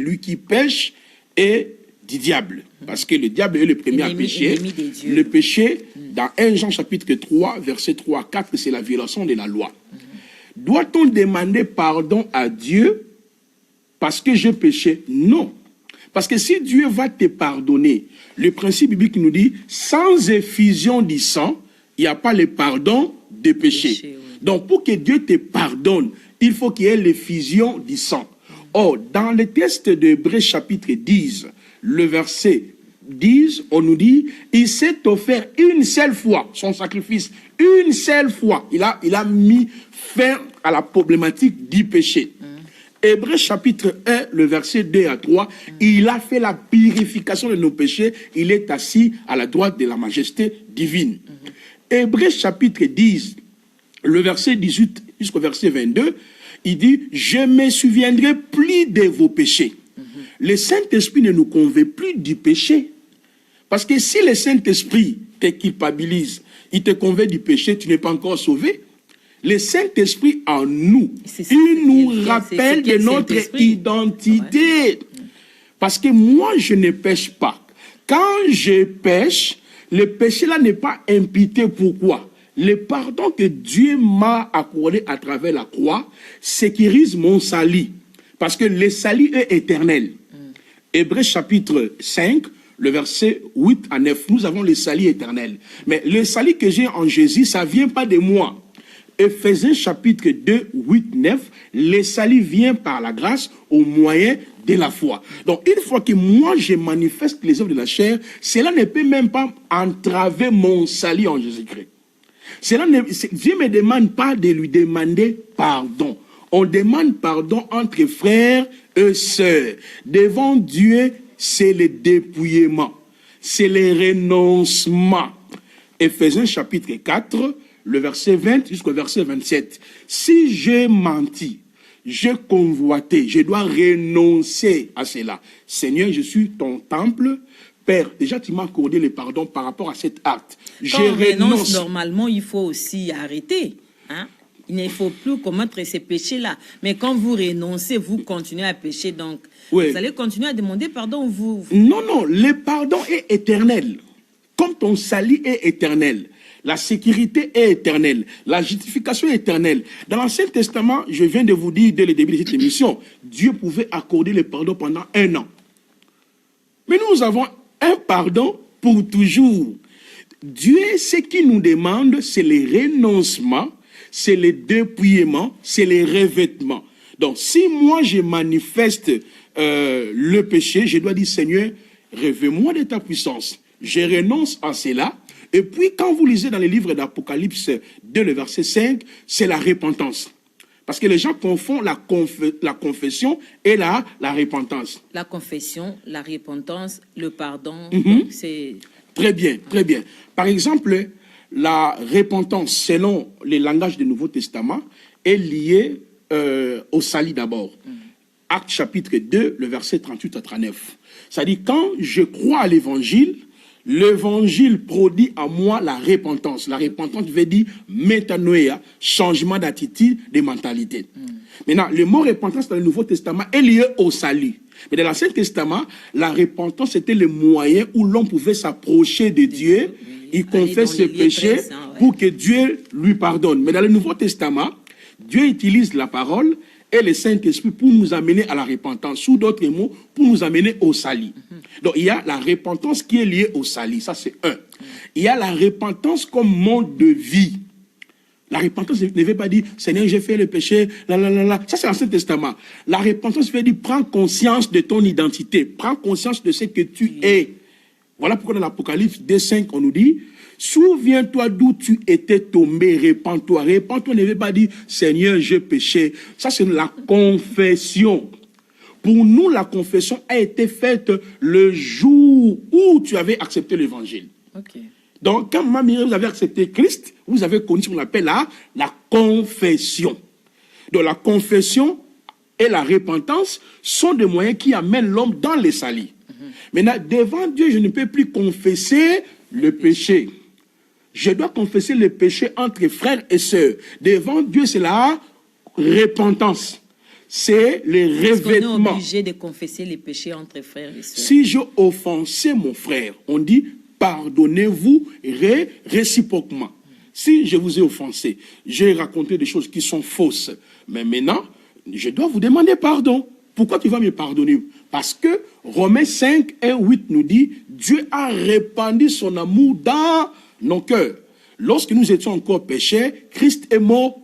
Lui qui pêche est du diable. Parce que le diable est le premier à pécher. Le péché, dans 1 Jean chapitre 3, verset 3 à 4, c'est la violation de la loi. Doit-on demander pardon à Dieu parce que j'ai péché? Non. Parce que si Dieu va te pardonner, le principe biblique nous dit, sans effusion du sang, il n'y a pas le pardon des péchés. Oui. Donc pour que Dieu te pardonne, il faut qu'il y ait l'effusion du sang. Or, dans le texte d'Hébreux chapitre 10, le verset 10, on nous dit, il s'est offert une seule fois son sacrifice, une seule fois. Il a mis fin à la problématique du péché. Hébreux chapitre 1, le verset 2 à 3, il a fait la purification de nos péchés, il est assis à la droite de la majesté divine. Hébreux chapitre 10, le verset 18 jusqu'au verset 22, il dit, je ne me souviendrai plus de vos péchés. Le Saint-Esprit ne nous convainc plus du péché. Parce que si le Saint-Esprit te culpabilise, il te convainc du péché, tu n'es pas encore sauvé. Le Saint-Esprit en nous, il nous rappelle de notre identité. Ouais. Parce que moi, je ne pêche pas. Quand je pêche, le péché là n'est pas imputé. Pourquoi? Le pardon que Dieu m'a accordé à travers la croix sécurise mon salut. Parce que le salut est éternel. Hébreux chapitre 5, le verset 8 à 9, nous avons le salut éternel. Mais le salut que j'ai en Jésus, ça ne vient pas de moi. Éphésiens chapitre 2, 8, 9, le salut vient par la grâce au moyen de la foi. Donc, une fois que moi, je manifeste les œuvres de la chair, cela ne peut même pas entraver mon salut en Jésus-Christ. Dieu ne me demande pas de lui demander pardon. On demande pardon entre frères et sœurs. Devant Dieu, c'est le dépouillement. C'est le renoncement. Éphésiens chapitre 4, le verset 20 jusqu'au verset 27. Si j'ai menti, j'ai convoité, je dois renoncer à cela. Seigneur, je suis ton temple. Père, déjà tu m'as accordé le pardon par rapport à cet acte. Quand on renonce, normalement, il faut aussi arrêter. Hein? Il ne faut plus commettre ces péchés-là. Mais quand vous renoncez, vous continuez à pécher. Donc, vous allez continuer à demander pardon. Non, non, le pardon est éternel. Comme ton salut est éternel. La sécurité est éternelle. La justification est éternelle. Dans l'Ancien Testament, je viens de vous dire dès le début de cette émission, Dieu pouvait accorder le pardon pendant 1 an. Mais nous avons un pardon pour toujours. Dieu, ce qu'il nous demande, c'est le renoncement, c'est le dépouillement, c'est le revêtement. Donc, si moi, je manifeste le péché, je dois dire, Seigneur, revêt-moi de ta puissance. Je renonce à cela. Et puis, quand vous lisez dans les livres d'Apocalypse 2, le verset 5, c'est la repentance. Parce que les gens confondent la confession et la repentance. La confession, la repentance, le pardon, c'est... Très bien, très bien. Par exemple, la repentance, selon les langages du Nouveau Testament, est liée au salut d'abord. Actes chapitre 2, le verset 38 à 39. C'est-à-dire, quand je crois à l'évangile produit en moi la repentance. La repentance veut dire métanoïa, changement d'attitude, de mentalité. Maintenant, le mot repentance dans le Nouveau Testament est lié au salut. Mais dans l'Ancien Testament, la repentance était le moyen où l'homme pouvait s'approcher de Dieu, il confesse ses péchés pour que Dieu lui pardonne. Mais dans le Nouveau Testament, Dieu utilise la parole et le Saint-Esprit pour nous amener à la repentance. Sous d'autres mots, pour nous amener au salut. Donc, il y a la repentance qui est liée au salut. Ça, c'est un. Il y a la repentance comme mode de vie. La repentance ne veut pas dire, Seigneur, j'ai fait le péché, Ça, c'est l'Ancien Testament. La repentance veut dire, prends conscience de ton identité. Prends conscience de ce que tu es. Voilà pourquoi dans l'Apocalypse 2:5, on nous dit, souviens-toi d'où tu étais tombé, répands-toi. Répands-toi ne veut pas dire, Seigneur, j'ai péché. Ça, c'est la confession. Pour nous, la confession a été faite le jour où tu avais accepté l'évangile. Donc, quand vous avez accepté Christ, vous avez connu ce qu'on appelle la confession. Donc, la confession et la repentance sont des moyens qui amènent l'homme dans les salut. Maintenant, devant Dieu, je ne peux plus confesser le péché. Je dois confesser le péché entre frères et sœurs. Devant Dieu, c'est la repentance. c'est les revêtements. On est obligé de confesser les péchés entre frères et sœurs. Si j'ai offensé mon frère, on dit pardonnez-vous réciproquement. Si je vous ai offensé, j'ai raconté des choses qui sont fausses, mais maintenant, je dois vous demander pardon. Pourquoi tu vas me pardonner? Parce que Romains 5, 1, 8 nous dit, Dieu a répandu son amour dans nos cœurs. Lorsque nous étions encore pécheurs, Christ est mort